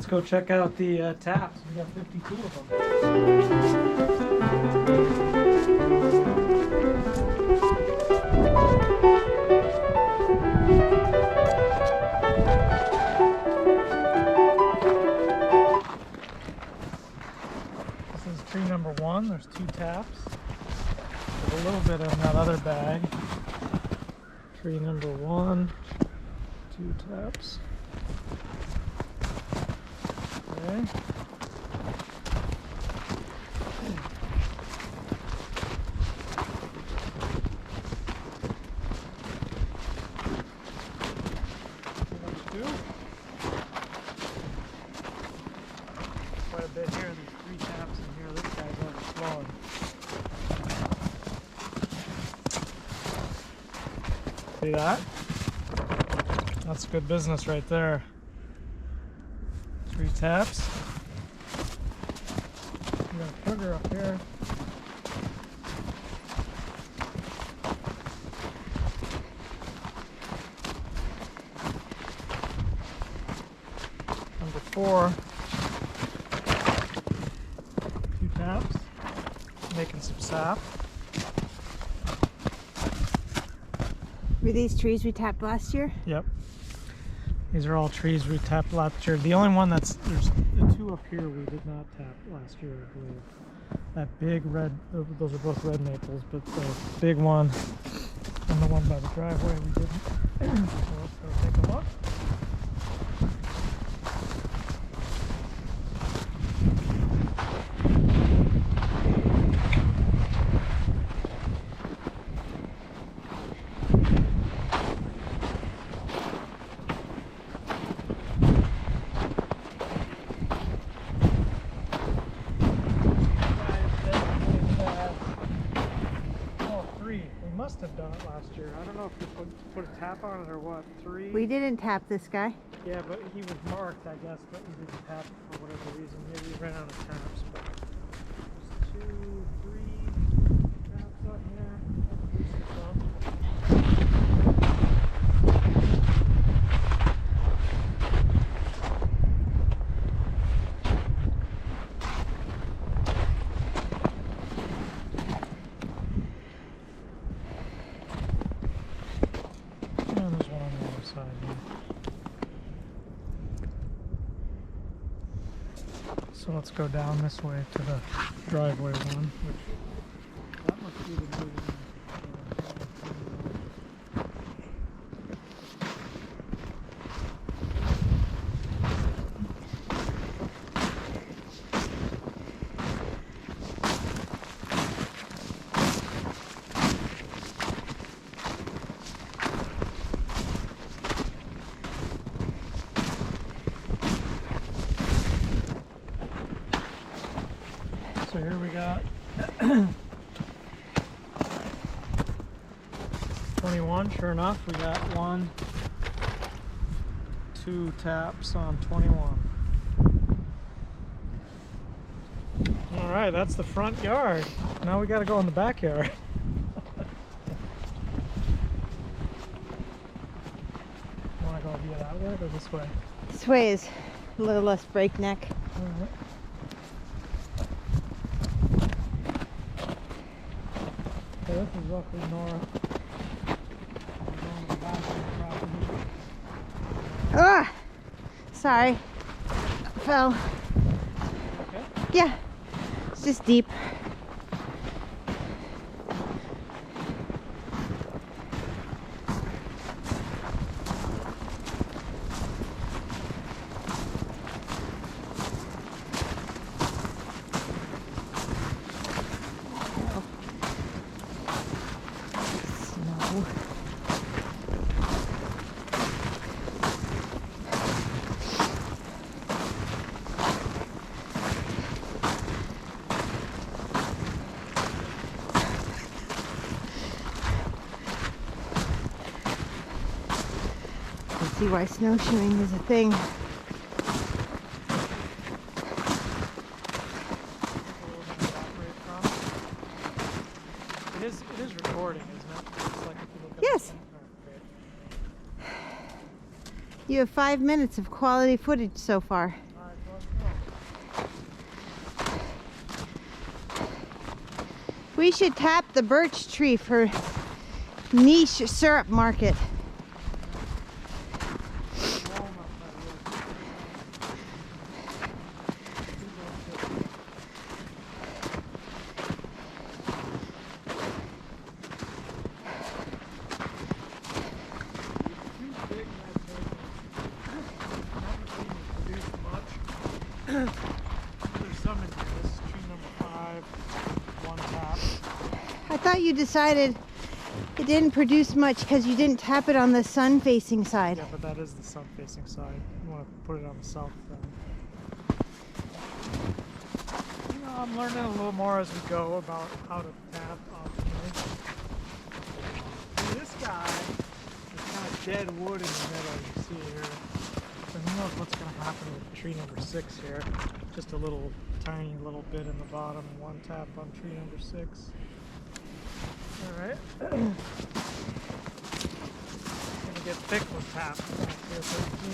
let's go check out the taps. We got 52 of them. This is tree number 1. There's 2 taps. There's a little bit in that other bag. Tree number 1, 2 taps. Okay. Quite a bit here. There's 3 taps in here. This guy's overflowing. See that? That's good business right there. 3 taps. We got sugar up here. Number 4. 2 taps. Making some sap. Were these trees we tapped last year? Yep. These are all trees we tapped last year. The only one there's the 2 up here we did not tap last year, I believe. That big red, those are both red maples, but the big one and the one by the driveway we didn't. So let's go take a look. Must have done it last year. I don't know if we put a tap on it or what. 3. We didn't tap this guy. Yeah, but he was marked, I guess, but we didn't tap it for whatever reason. Maybe we ran out of taps. But there's 2, 3 taps up here. So let's go down this way to the driveway one, which that must be the moving. So here we got 21. Sure enough, we got 1, 2 taps on 21. All right, that's the front yard. Now we got to go in the backyard. Want to go via that way or this way? This way is a little less breakneck. All right. So this is roughly north. Ah! Sorry. Fell. Okay. Yeah. It's just deep. See why snowshoeing is a thing. It is recording, isn't it? It's like if you look up Yes. You have 5 minutes of quality footage so far. Alright, We should tap the birch tree for niche syrup market. There's some in here. This is tree number 5, 1 tap. I thought you decided it didn't produce much because you didn't tap it on the sun-facing side. Yeah, but that is the sun-facing side. You want to put it on the south side. You know, I'm learning a little more as we go about how to tap optimally. This guy is kind of dead wood in the middle, you see here. So who knows what's going to happen with tree number 6 here. Just a little tiny little bit in the bottom, 1 tap on tree number 6. Alright. Gonna get thick with taps back here, 13.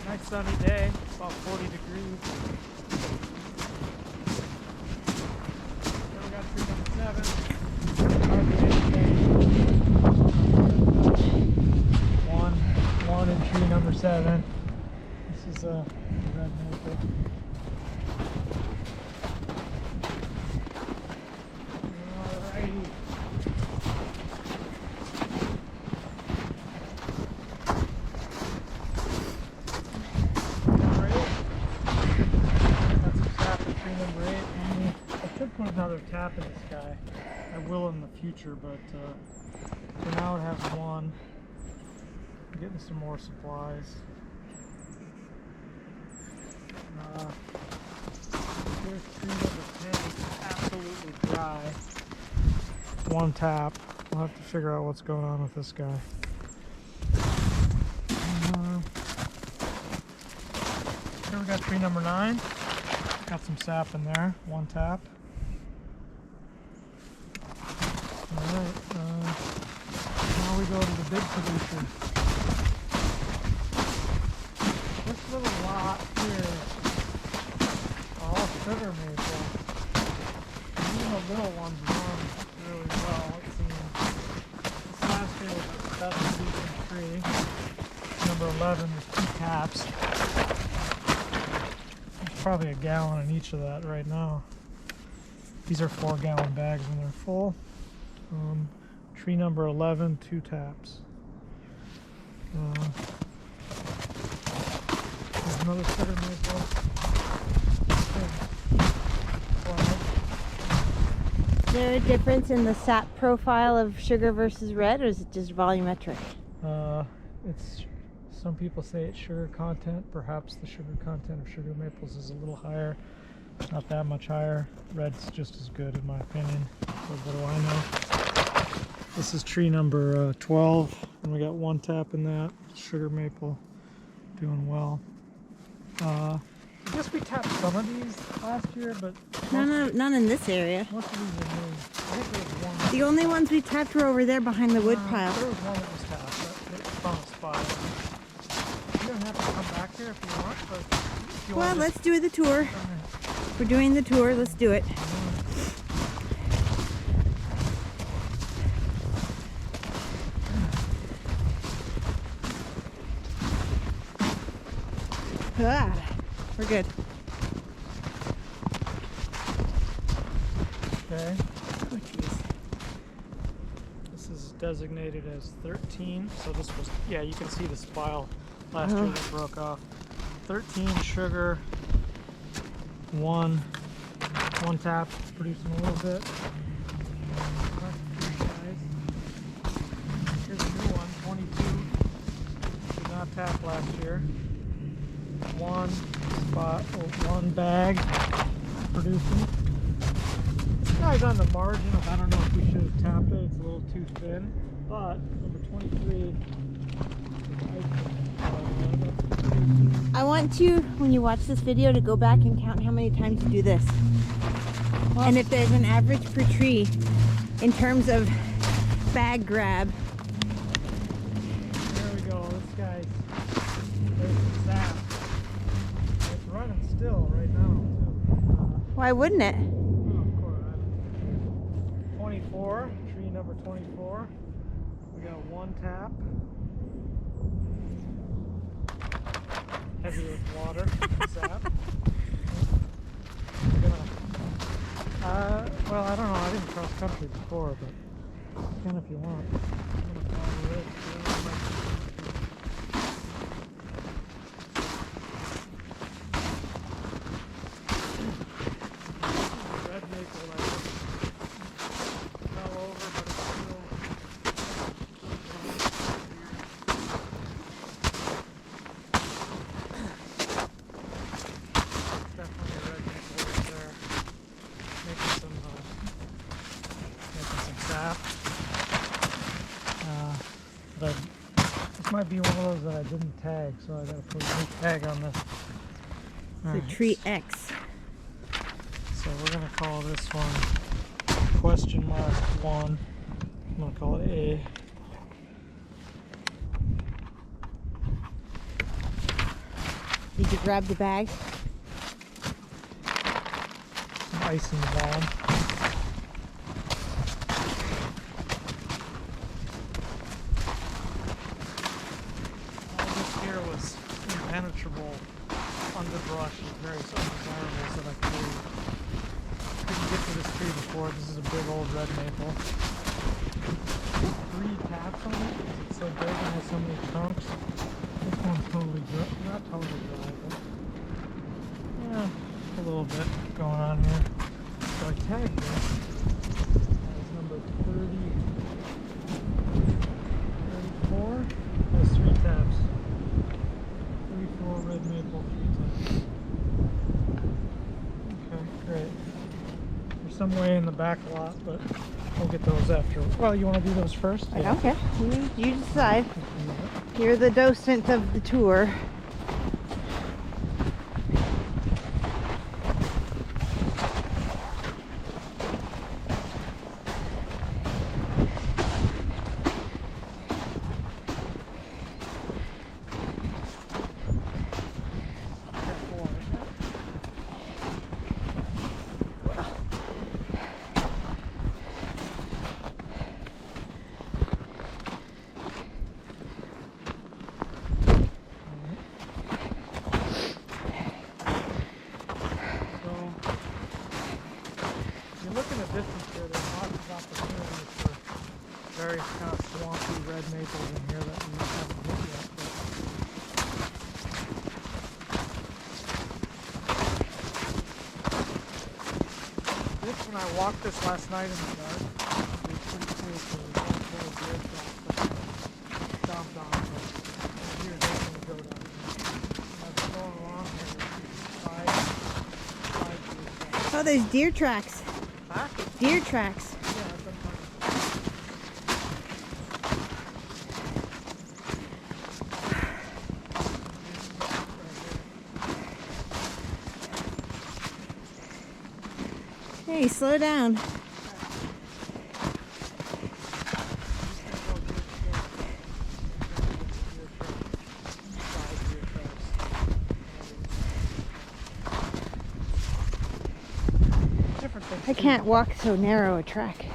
Nice sunny day, about 40 degrees. Then we got tree number 7. One in tree number 7. This is a red maple. Alrighty. Got some tap in tree number 8. I should put another tap in this guy. I will in the future, but for now it has 1. I'm getting some more supplies. Here's tree number 10. It's absolutely dry. 1 tap. We'll have to figure out what's going on with this guy. Here we got tree number 9. Got some sap in there. 1 tap. Alright. Now we go to the big producer. This little lot here, all sugar maple. Even the little ones run really well, it seems. This last year was the best decent tree. Number 11, there's 2 taps. There's probably a gallon in each of that right now. These are 4-gallon bags when they're full. Tree number 11, 2 taps. There's another sugar maple. Is there a difference in the sap profile of sugar versus red, or is it just volumetric? It's some people say it's sugar content. Perhaps the sugar content of sugar maples is a little higher. Not that much higher. Red's just as good in my opinion. So what do I know? This is tree number 12, and we got 1 tap in that. Sugar maple, doing well. I guess we tapped some of these last year, but None in this area. most of these are new. I think there was one. The only ones we tapped were over there behind the wood pile. There was one that was tapped. That found a spot. You don't have to come back here if you want, but if you Well, want, let's do the tour. just We're doing the tour. Let's do it. Ah, we're good. Okay. Oh, jeez. This is designated as 13, so this was, yeah, you can see the spile last year that broke off. 13 sugar, 1 tap, producing a little bit. Here's a new one, 22. Did not tap last year. 1 spot, 1 bag producing. This guy's on the margin of, I don't know if we should have tapped it, it's a little too thin, but number 23. I want you, when you watch this video, to go back and count how many times you do this. And if there's an average per tree in terms of bag grab. There we go, this guy's, there's some sap. It's running still right now, too. Why wouldn't it? Oh, of course. 24, tree number 24. We got one tap. Heavy with water. Sap. We're gonna, well, I don't know. I didn't cross country before, but you can if you want. I'm gonna follow it. Red maple that fell over, but it's still. Definitely a red maple right there. Making some sap. But this might be one of those that I didn't tag, so I gotta put a new tag on this. The tree X. So we're gonna call this one question mark 1. I'm gonna call it A. Did you grab the bag? Some ice in the bag. All this here was impenetrable underbrush and various undesirables that I couldn't get to this tree before. This is a big old red maple. 3 taps on it. It's so big and has so many trunks. This one's totally dry, not totally dry, but yeah, a little bit going on here. So I tagged this as number 34. Has 3 taps. 34 red maple, 3 taps. Okay, great. There's some way in the back lot, but we'll get those after. Well, you want to do those first? I don't care. You decide. You're the docent of the tour. Various kind of swampy red maples in here that we haven't hit yet. This, when I walked this last night in the dark, it was pretty cool because it was all full of deer tracks that I stomped on, but deer definitely go down here. I've been going along here with five deer tracks. Oh, there's deer tracks. Huh? Deer tracks. Yeah, I've been finding. Hey, slow down. I can't walk so narrow a track.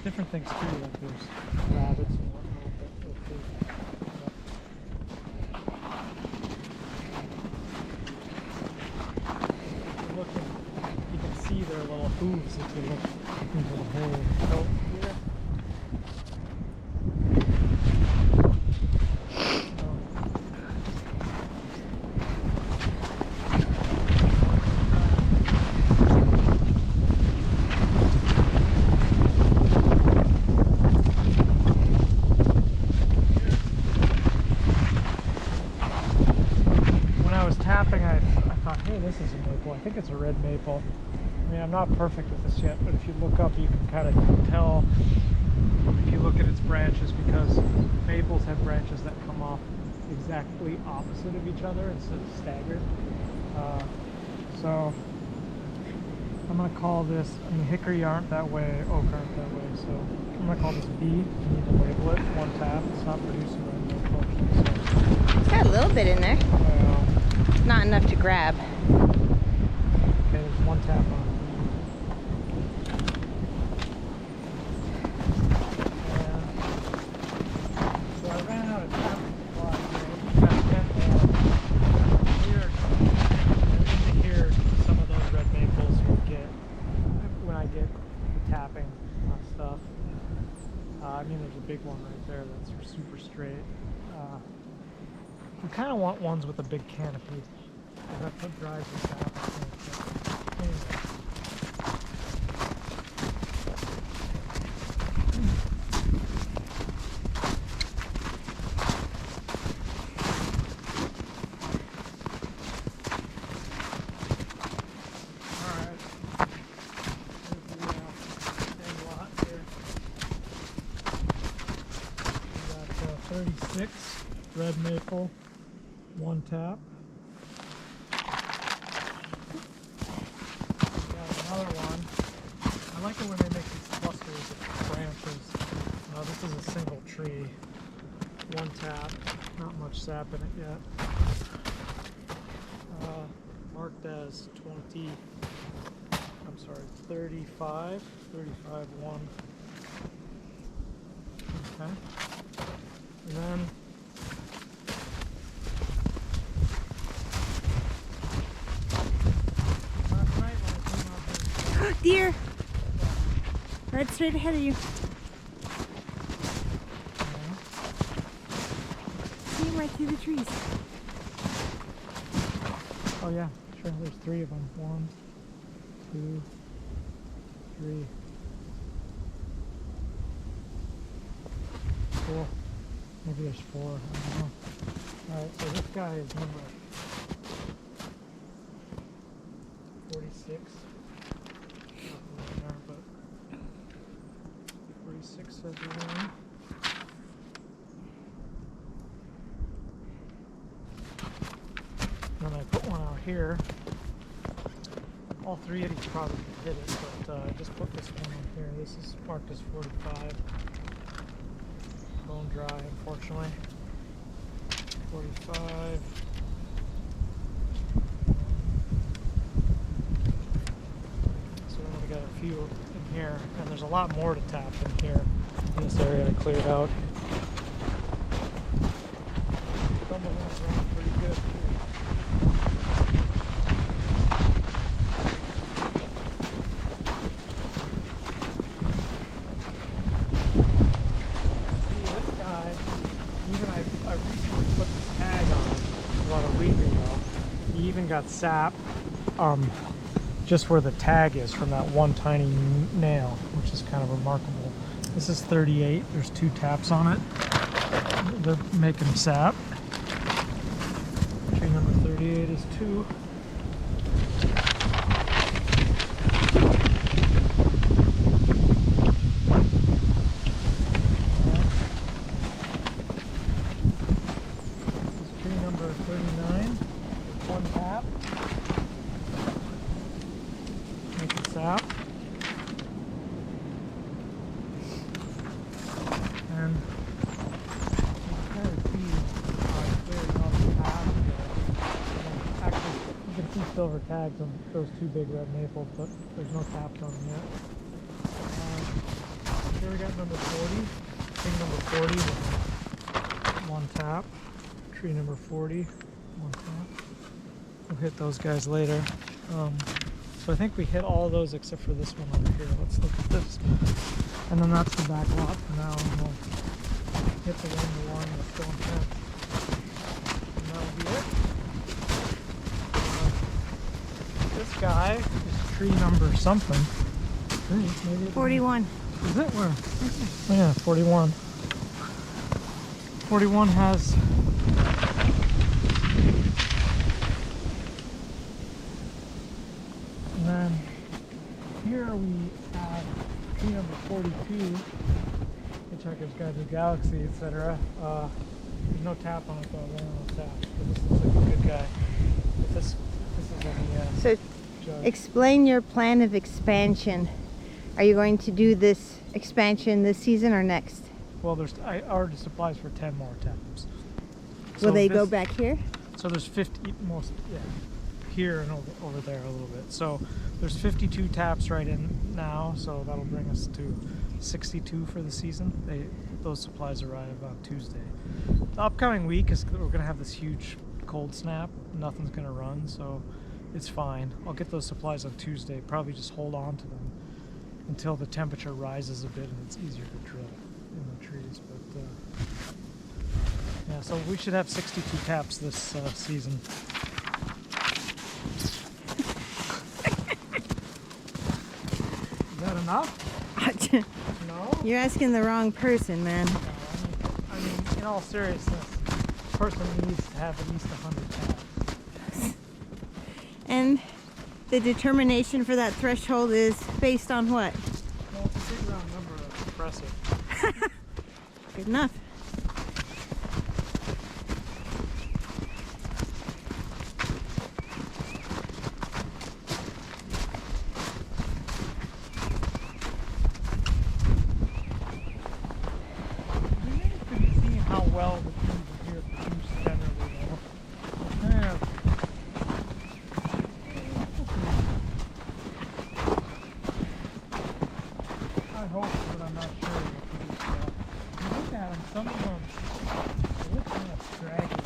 Different things too, like there's rabbits and whatnot. You can see their little hooves if you look into the hole. Oh, here. Tapping, I thought, hey, this is a maple. I think it's a red maple. I mean, I'm not perfect at this yet, but if you look up, you can kind of tell if you look at its branches, because maples have branches that come off exactly opposite of each other instead of staggered. So I'm going to call this, I mean, hickory aren't that way, oak aren't that way, so I'm going to call this B. You need to label it, 1 tap. It's not producing red maple. So. It's got a little bit in there. Not enough to grab. Okay, there's 1 tap on it. big one right there that's super straight. You kind of want ones with a big canopy. That's what drives the sap, I think. But anyway. Red maple, 1 tap. Got another one. I like it when they make these clusters of branches. This is a single tree, 1 tap. Not much sap in it yet. Marked as 20. I'm sorry, 35. 35, 1. Okay. And then deer! Right straight ahead of you. See him right through the trees. Oh yeah, sure. There's 3 of them. 1, 2, 3, 4. Maybe there's 4. I don't know. Alright, so this guy is number 46. But 46 says one. Then I put one out here. All 3 of these probably hit it, but I just put this one on here. This is marked as 45. Bone dry, unfortunately. 45. Got a few in here, and there's a lot more to tap in here in this area I cleared out. Some of them are pretty good too. See, this guy, even I recently put this tag on about a week ago. He even got sap. Just where the tag is from that one tiny nail, which is kind of remarkable. This is 38. There's 2 taps on it. They're making sap. Tree number 38 is 2. This is tree number 39. 1 tap. Sap. And kind of see clearing off the path here. Actually, you can see silver tags on those 2 big red maples, but there's no taps on them yet. Here we got number 40. Tree number 40 with 1 tap. Tree number 40, 1 tap. We'll hit those guys later. So I think we hit all those except for this one over here. Let's look at this. And then that's the back lot for now. And we'll hit the one that's still in tent. And that'll be it. This guy is tree number something. Maybe 41. Is it? Where? Oh yeah, 41. 41 has... And then here we have tree number 42, Hitchhiker's Guide to the Galaxy, etc. There's no tap on it though, no tap. But this looks like a good guy. But this is a So jug. Explain your plan of expansion. Are you going to do this expansion this season or next? Well, I already supplies for 10 more taps. Will they go back here? So there's 50 most, yeah, here and over there a little bit. So there's 52 taps right in now, so that'll bring us to 62 for the season. Those supplies arrive on Tuesday. The upcoming week is we're gonna have this huge cold snap. Nothing's gonna run, so it's fine. I'll get those supplies on Tuesday. Probably just hold on to them until the temperature rises a bit and it's easier to drill in the trees. So we should have 62 taps this season. Is that enough? No? You're asking the wrong person, man. I mean, in all seriousness, a person needs to have at least 100 taps. And the determination for that threshold is based on what? Well, it's a big round number of impressive. Good enough. How well the trees are here produce generally, though. Yeah. I hope, but I'm not sure they'll produce well. You look at them, some of them they look kind of scraggy.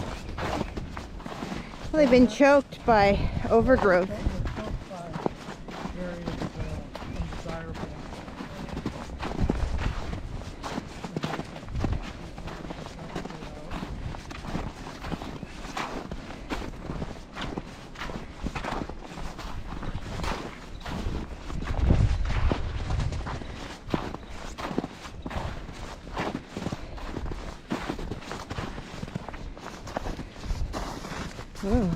Well, they've been choked by overgrowth. They're choked by areas undesirable. Ooh.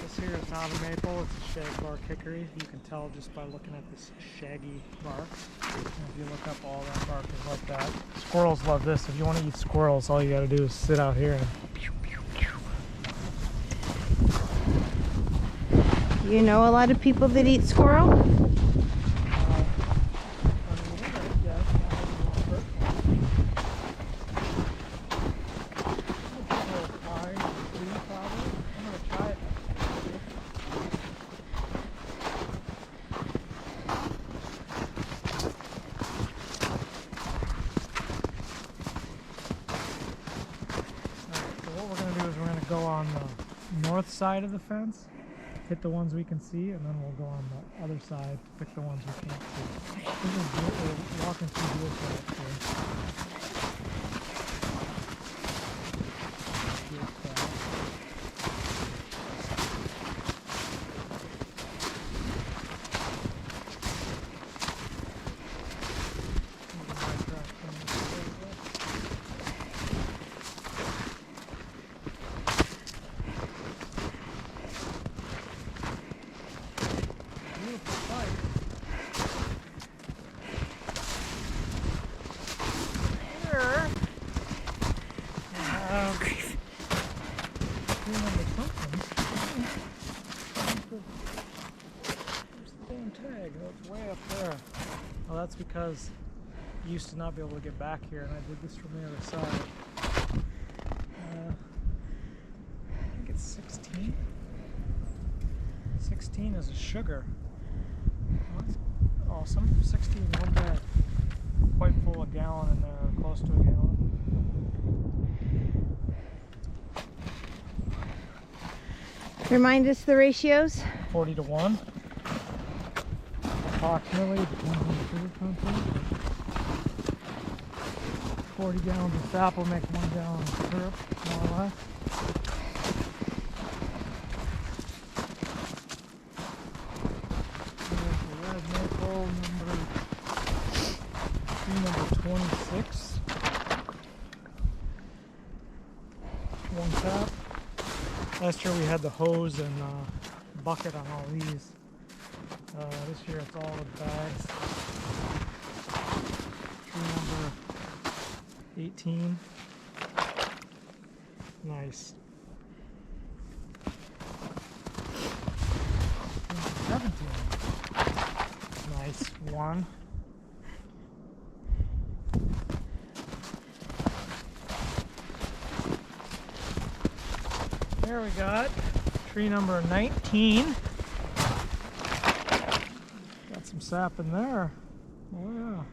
This here is not a maple, it's a shagbark hickory. You can tell just by looking at this shaggy bark. And if you look up, all that bark is like that. Squirrels love this. If you want to eat squirrels, all you got to do is sit out here and pew, pew, pew. You know a lot of people that eat squirrel? Go on the north side of the fence, hit the ones we can see, and then we'll go on the other side, pick the ones we can't see. We're walking through this right tag. It's way up there. Well, that's because you used to not be able to get back here, and I did this from the other side. I think it's 16. 16 is a sugar. Well, that's awesome. 16, one bag. Quite full, a gallon in there, close to a gallon. Remind us the ratios. 40 to 1. Approximately, depends on the sugar content. 40 gallons of sap will make 1 gallon of syrup, more or less. There's the red maple, number 26. 1 tap. Last year we had the hose and bucket on all these. This year it's all the bags. Tree number 18. Nice. 17. Nice. 1. There we got tree number 19. Got some sap in there. Oh yeah.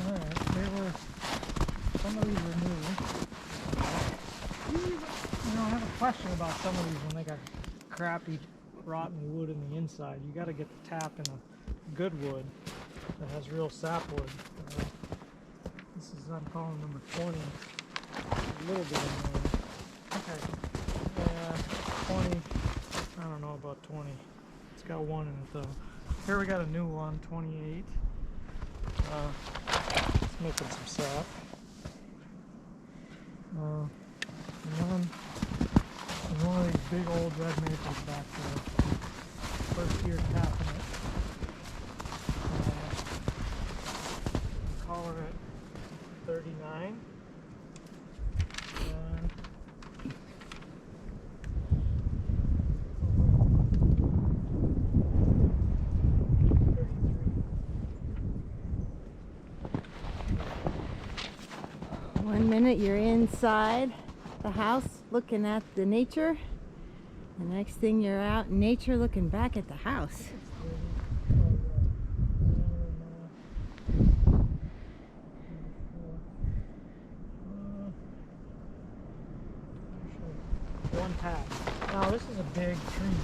Alright. Some of these are new. You know, I have a question about some of these when they got crappy rotten wood in the inside. You got to get the tap in a good wood that has real sapwood. This is, I'm calling number 20. A little bit in there. Okay. 20. I don't know about 20. It's got 1 in it though. Here we got a new one, 28. It's making some sap. And there's one of these big old red maples back there. First year tapping it. Call her at 39. One minute you're inside the house looking at the nature, the next thing you're out in nature looking back at the house. One tap. Now this is a big tree.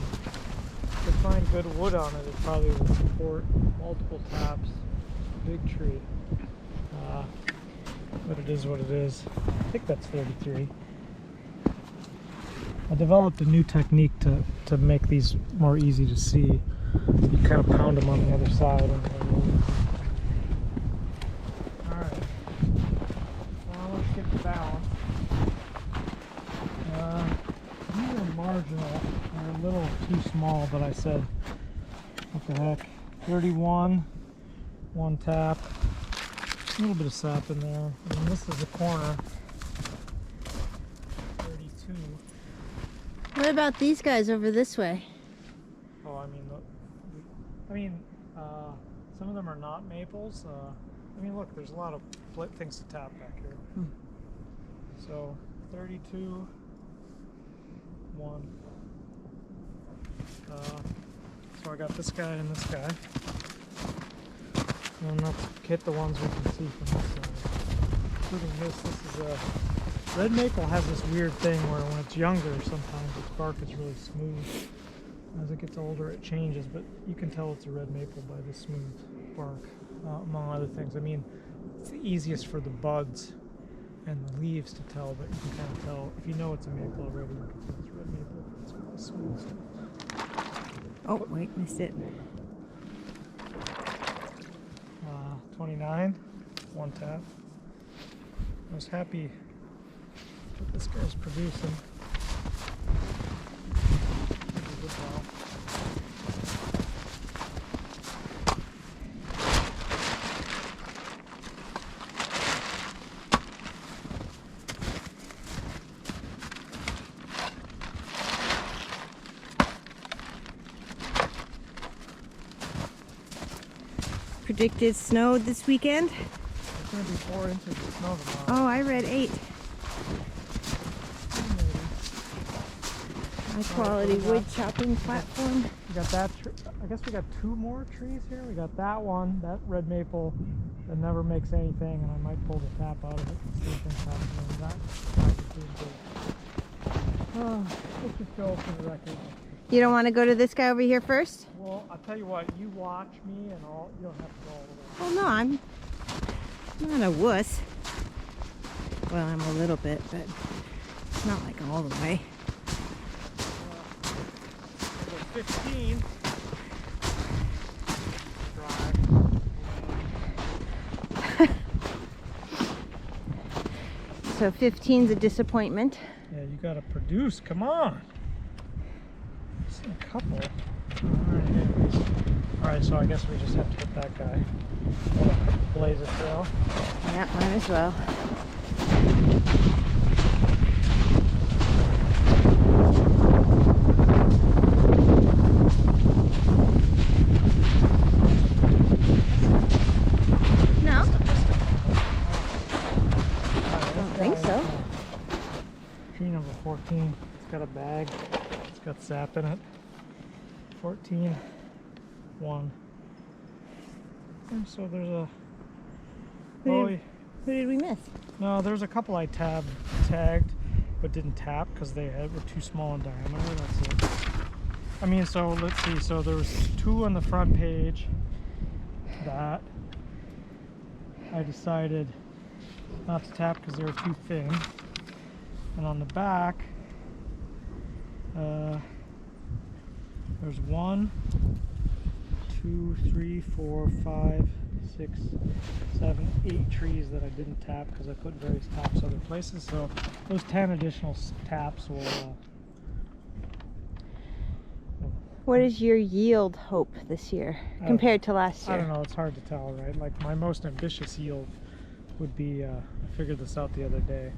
To find good wood on it, it probably would support multiple taps. Big tree. But it is what it is. I think that's 33. I developed a new technique to make these more easy to see. You kind of pound them on the other side. Alright. Now let's get the balance. These are marginal. They're a little too small, but I said, what the heck. 31. 1 tap. A little bit of sap in there. And this is the corner. 32. What about these guys over this way? Oh, I mean, some of them are not maples. I mean, look, there's a lot of things to tap back here. So, 32, 1. So I got this guy and this guy. And let's hit the ones we can see from this side. Including this. This is a red maple has this weird thing where when it's younger, sometimes its bark is really smooth. As it gets older, it changes, but you can tell it's a red maple by the smooth bark, among other things. I mean, it's the easiest for the buds and the leaves to tell, but you can kind of tell if you know it's a maple already. You can tell it's red maple. It's really smooth. Oh, wait, missed it. 29, 1 tap. I was happy what this guy's producing. Predicted snow this weekend. It's going to be 4 inches of snow tomorrow. Oh, I read 8. High quality wood chopping platform. We got that. I guess we got 2 more trees here. We got that one, that red maple that never makes anything, and I might pull the tap out of it. See if things happen. Let's just go for the record. You don't want to go to this guy over here first? Well, I'll tell you what. You watch me, and you don't have to go all the way. Well, no, I'm not a wuss. Well, I'm a little bit, but it's not like all the way. 15. So 15's a disappointment. Yeah, you gotta produce. Come on. See a couple. All right, so I guess we just have to hit that guy. Blaze a trail. Yeah, might as well. No? I don't think so. Tree number 14. It's got a bag. It's got sap in it. 14. 1. And so there's a... Who did we miss? No, there's a couple I tagged, but didn't tap because they were too small in diameter. That's it. I mean, so let's see. So there was 2 on the front page that I decided not to tap because they were too thin. And on the back, there's 1, 2, 3, 4, 5, 6, 7, 8 trees that I didn't tap because I put various taps other places. So those 10 additional taps will. What is your yield hope this year compared to last year? I don't know. It's hard to tell, right? Like my most ambitious yield would be. I figured this out the other day.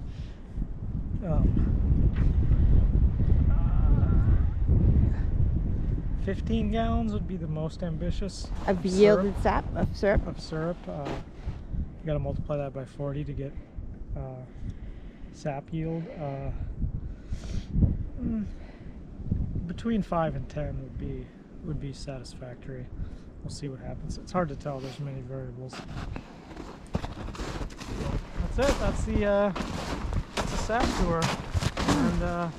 15 gallons would be the most ambitious. Of yielded sap of syrup? Of syrup. You got to multiply that by 40 to get sap yield. Between 5 and 10 would be satisfactory. We'll see what happens. It's hard to tell. There's many variables. That's it. That's the sap tour. And